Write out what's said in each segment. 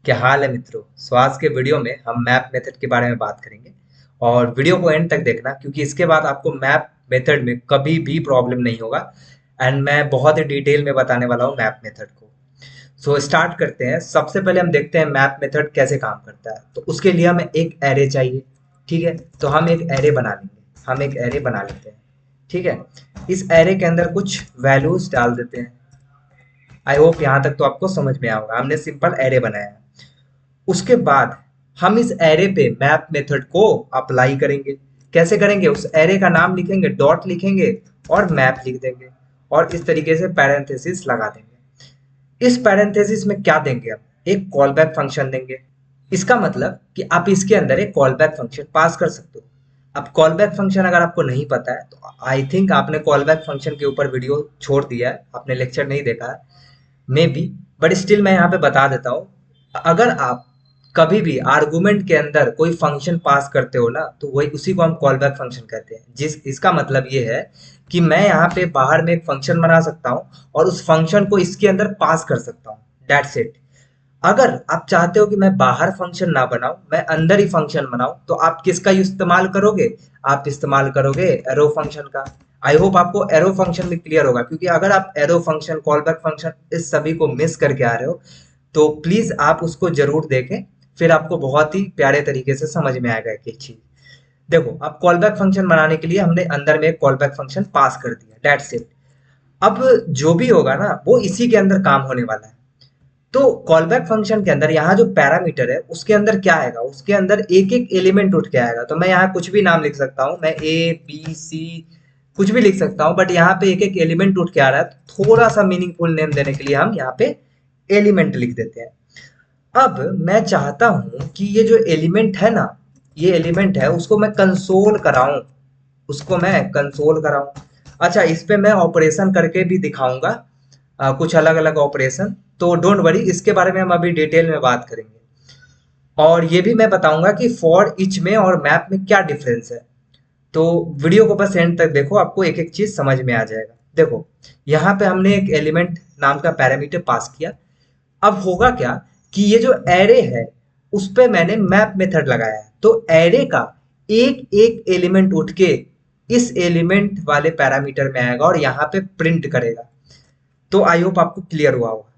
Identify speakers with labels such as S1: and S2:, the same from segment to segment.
S1: क्या हाल है मित्रों। सो आज के वीडियो में हम मैप मेथड के बारे में बात करेंगे और वीडियो को एंड तक देखना क्योंकि इसके बाद आपको मैप मेथड में कभी भी प्रॉब्लम नहीं होगा एंड मैं बहुत ही डिटेल में बताने वाला हूँ मैप मेथड को। सो स्टार्ट करते हैं। सबसे पहले हम देखते हैं मैप मेथड कैसे काम करता है। तो उसके लिए हमें एक एरे चाहिए। ठीक है, तो हम एक एरे बना लेंगे। हम एक एरे बना लेते हैं। ठीक है, इस एरे के अंदर कुछ वैल्यूज डाल देते हैं। आई होप यहाँ तक तो आपको समझ में आएगा। हमने सिंपल एरे बनाया है। उसके बाद हम इस एरे पे मैप मेथड को अप्लाई करेंगे। कैसे करेंगे? उस एरे का नाम लिखेंगे, डॉट लिखेंगे और मैप लिख देंगे और इस तरीके से पैरेंथेसिस लगा देंगे। इस पैरेंथेसिस में क्या देंगे? हम एक कॉल बैक फंक्शन देंगे। इसका मतलब कि आप इसके अंदर एक कॉल बैक फंक्शन पास कर सकते हो। अब कॉल बैक फंक्शन अगर आपको नहीं पता है तो आई थिंक आपने कॉल बैक फंक्शन के ऊपर वीडियो छोड़ दिया है, आपने लेक्चर नहीं देखा है मे बी, बट स्टिल मैं यहाँ पे बता देता हूँ। अगर आप कभी भी आर्गुमेंट के अंदर कोई फंक्शन पास करते हो ना तो वही उसी को हम कॉल बैक फंक्शन कहते हैं। जिस इसका मतलब ये है कि मैं यहाँ पे बाहर में एक फंक्शन बना सकता हूँ और उस फंक्शन को इसके अंदर पास कर सकता हूँ। That's it. अगर आप चाहते हो कि मैं बाहर फंक्शन ना बनाऊं, मैं अंदर ही फंक्शन बनाऊं, तो आप किसका इस्तेमाल करोगे? आप इस्तेमाल करोगे एरो फंक्शन का। आई होप आपको एरो फंक्शन भी क्लियर होगा, क्योंकि अगर आप arrow function, call back function इस सभी को मिस करके आ रहे हो तो प्लीज आप उसको जरूर देखें। फिर आपको बहुत ही प्यारे तरीके से समझ में आएगा एक चीज। देखो, अब कॉल बैक फंक्शन बनाने के लिए हमने अंदर में एक कॉल बैक फंक्शन पास कर दिया। That's it. अब जो भी होगा ना वो इसी के अंदर काम होने वाला है। तो कॉल बैक फंक्शन के अंदर यहाँ जो पैरामीटर है उसके अंदर क्या आएगा? उसके अंदर एक एक एलिमेंट उठ के आएगा। तो मैं यहाँ कुछ भी नाम लिख सकता हूँ, मैं ए बी सी कुछ भी लिख सकता हूँ, बट यहाँ पे एक एक एलिमेंट उठ के आ रहा है तो थोड़ा सा मीनिंगफुल नेम देने के लिए हम यहाँ पे एलिमेंट लिख देते हैं। अब मैं चाहता हूँ कि ये जो एलिमेंट है ना, ये एलिमेंट है उसको मैं कंसोल कराऊं, उसको मैं कंसोल कराऊं। अच्छा, इस पे मैं ऑपरेशन करके भी दिखाऊंगा, कुछ अलग अलग ऑपरेशन। तो डोंट वरी, इसके बारे में हम अभी डिटेल में बात करेंगे और ये भी मैं बताऊंगा कि फॉर ईच में और मैप में क्या डिफरेंस है। तो वीडियो को बस एंड तक देखो, आपको एक एक चीज समझ में आ जाएगा। देखो, यहाँ पे हमने एक एलिमेंट नाम का पैरामीटर पास किया। अब होगा क्या कि ये जो एरे है उस पे मैंने मैप मेथड लगाया है, तो एरे का एक एक एलिमेंट उठ के इस एलिमेंट वाले पैरामीटर में आएगा और यहाँ पे प्रिंट करेगा। तो आई होप आपको क्लियर हुआ होगा।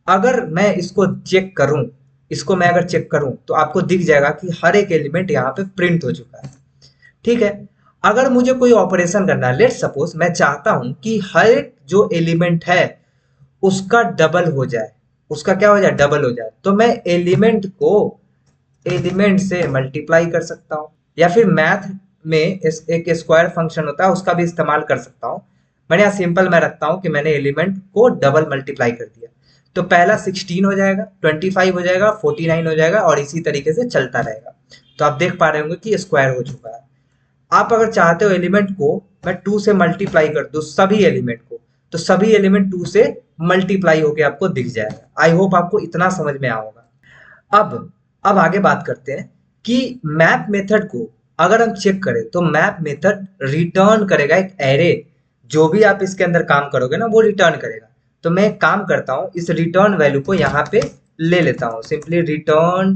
S1: अगर मैं इसको चेक करूं, इसको मैं अगर चेक करूं तो आपको दिख जाएगा कि हर एक एलिमेंट यहाँ पे प्रिंट हो चुका है। ठीक है, अगर मुझे कोई ऑपरेशन करना है, लेट सपोज मैं चाहता हूं कि हर एक जो एलिमेंट है उसका डबल हो जाए, उसका क्या हो जाए? डबल हो जाए। तो मैं एलिमेंट को एलिमेंट से मल्टीप्लाई कर सकता हूँ, या फिर मैथ में एक स्क्वायर फंक्शन होता है उसका भी इस्तेमाल कर सकता हूँ। मैंने यहाँ सिंपल मैं रखता हूँ कि मैंने एलिमेंट को डबल मल्टीप्लाई कर दिया। तो पहला 16 हो जाएगा, 25 हो जाएगा, 49 हो जाएगा और इसी तरीके से चलता रहेगा। तो आप देख पा रहे होंगे कि स्क्वायर हो चुका है। आप अगर चाहते हो एलिमेंट को मैं 2 से मल्टीप्लाई कर दूं सभी एलिमेंट को, तो सभी एलिमेंट 2 से मल्टीप्लाई होके आपको दिख जाएगा। आई होप आपको इतना समझ में आया होगा। अब आगे बात करते हैं कि मैप मेथड को अगर हम चेक करें तो मैप मेथड रिटर्न करेगा एक एरे। जो भी आप इसके अंदर काम करोगे ना वो रिटर्न करेगा। तो मैं एक काम करता हूँ, इस रिटर्न वैल्यू को यहाँ पे ले लेता हूँ। सिंपली रिटर्न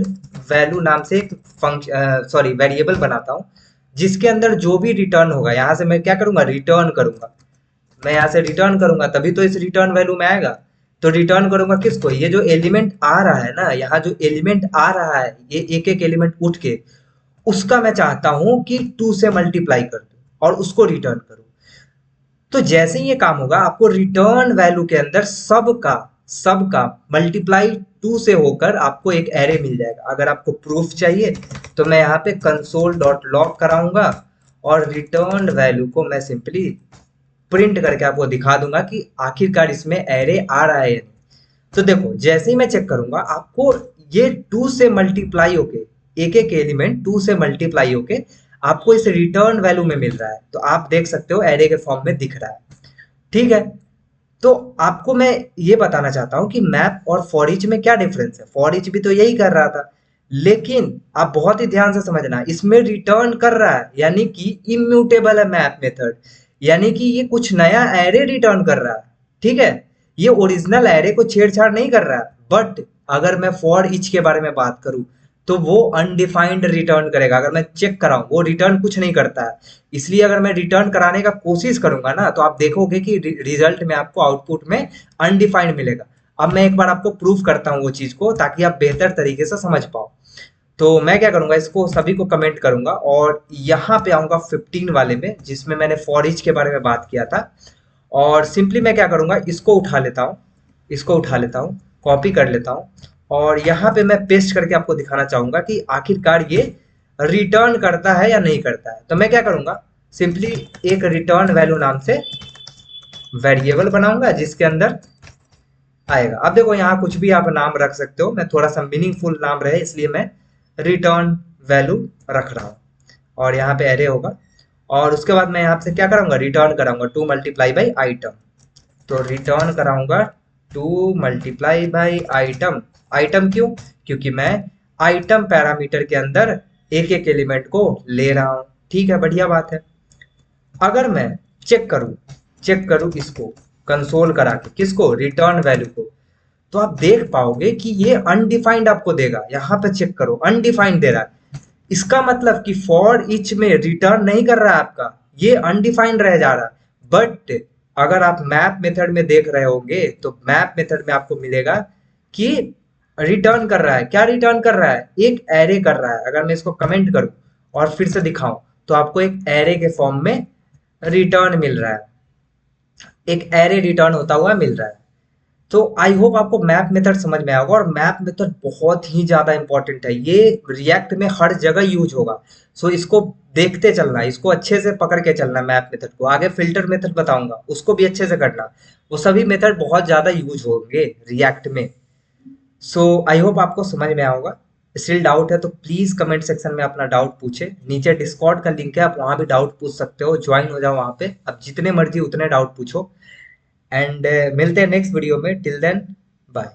S1: वैल्यू नाम से एक फंक्शन वेरिएबल बनाता हूँ जिसके अंदर जो भी रिटर्न होगा यहाँ से मैं क्या करूंगा? रिटर्न करूंगा। मैं यहाँ से रिटर्न करूंगा तभी तो इस रिटर्न वैल्यू में आएगा। तो रिटर्न करूंगा किसको? ये जो एलिमेंट आ रहा है ना, यहाँ जो एलिमेंट आ रहा है ये एक एक एलिमेंट उठ के, उसका मैं चाहता हूं कि 2 से मल्टीप्लाई कर दूं और उसको रिटर्न करूं। तो जैसे ही ये काम होगा आपको रिटर्न वैल्यू के अंदर सबका मल्टीप्लाई 2 से होकर आपको एक एरे मिल जाएगा। अगर आपको प्रूफ चाहिए तो मैं यहाँ पे कंसोल डॉट लॉग कराऊंगा और रिटर्न वैल्यू को मैं सिंपली प्रिंट करके आपको दिखा दूंगा कि आखिरकार इसमें एरे आ रहा है या नहीं। तो देखो, जैसे ही मैं चेक करूंगा आपको ये 2 से मल्टीप्लाई होके, एक एक एलिमेंट 2 से मल्टीप्लाई होके आपको इस रिटर्न वैल्यू में मिल रहा है। तो आप देख सकते हो एरे के फॉर्म में दिख रहा है। ठीक है, तो आपको मैं ये बताना चाहता हूं कि मैप और फॉर ईच में क्या डिफरेंस है। फॉर ईच भी तो यही कर रहा था, लेकिन आप बहुत ही ध्यान से समझना, इसमें रिटर्न कर रहा है यानी कि इम्यूटेबल है मैप मेथड, यानी कि ये कुछ नया एरे रिटर्न कर रहा है। ठीक है, ये ओरिजिनल एरे को छेड़छाड़ नहीं कर रहा है, बट अगर मैं फॉर ईच के बारे में बात करूं तो वो अनडिफाइंड रिटर्न करेगा। अगर मैं चेक कराऊं वो रिटर्न कुछ नहीं करता है। इसलिए अगर मैं रिटर्न कराने का कोशिश करूंगा ना तो आप देखोगे कि रिजल्ट में आपको आउटपुट में अनडिफाइंड मिलेगा। अब मैं एक बार आपको प्रूफ करता हूँ वो चीज को, ताकि आप बेहतर तरीके से समझ पाओ। तो मैं क्या करूंगा, इसको सभी को कमेंट करूंगा और यहाँ पे आऊंगा 15 वाले में, जिसमें मैंने फॉर ईच के बारे में बात किया था। और सिंपली मैं क्या करूंगा, इसको उठा लेता हूँ, इसको उठा लेता हूँ, कॉपी कर लेता हूँ और यहाँ पे मैं पेस्ट करके आपको दिखाना चाहूंगा कि आखिरकार ये रिटर्न करता है या नहीं करता है। तो मैं क्या करूंगा, सिंपली एक रिटर्न वैल्यू नाम से वेरिएबल बनाऊंगा जिसके अंदर आएगा। अब देखो यहाँ कुछ भी आप नाम रख सकते हो, मैं थोड़ा सा मीनिंगफुल नाम रहे इसलिए मैं रिटर्न वैल्यू रख रहा हूँ। और यहाँ पे एरे होगा और उसके बाद मैं यहाँ से क्या कराऊंगा, रिटर्न कराऊंगा 2 मल्टीप्लाई बाई आइटम। तो रिटर्न कराऊंगा 2 मल्टीप्लाई बाई आइटम। आइटम क्यों, क्योंकि मैं आइटम पैरामीटर के अंदर एक एक एलिमेंट को ले रहा हूं। ठीक है, बढ़िया बात है। अगर मैं चेक करूं इसको कंसोल करा के, किसको, रिटर्न वैल्यू को, तो आप देख पाओगे कि ये अनडिफाइंड आपको देगा। यहाँ पे चेक करो, अनडिफाइंड दे रहा है। इसका मतलब कि फॉर ईच में रिटर्न नहीं कर रहा है आपका, ये अनडिफाइंड रह जा रहा है। बट अगर आप मैप मेथड में देख रहे होंगे तो मैप मेथड में आपको मिलेगा कि रिटर्न कर रहा है। क्या रिटर्न कर रहा है, एक एरे कर रहा है। अगर मैं इसको कमेंट करूं और फिर से दिखाऊं तो आपको एक एरे के फॉर्म में रिटर्न मिल रहा है, एक एरे रिटर्न होता हुआ मिल रहा है। तो आई होप आपको मैप मेथड समझ में आएगा। और मैप मेथड बहुत ही ज्यादा इंपॉर्टेंट है, ये रिएक्ट में हर जगह यूज होगा। सो इसको देखते चलना, इसको अच्छे से पकड़ के चलना मैप मेथड को। आगे फिल्टर मेथड बताऊंगा, उसको भी अच्छे से करना। वो सभी मेथड बहुत ज्यादा यूज होंगे रिएक्ट में। सो आई होप आपको समझ में आएगा। स्टिल डाउट है तो प्लीज कमेंट सेक्शन में अपना डाउट पूछे। नीचे डिस्कॉर्ड का लिंक है, आप वहां भी डाउट पूछ सकते हो, ज्वाइन हो जाओ वहां पे। अब जितने मर्जी उतने डाउट पूछो। एंड मिलते हैं नेक्स्ट वीडियो में। Till then bye.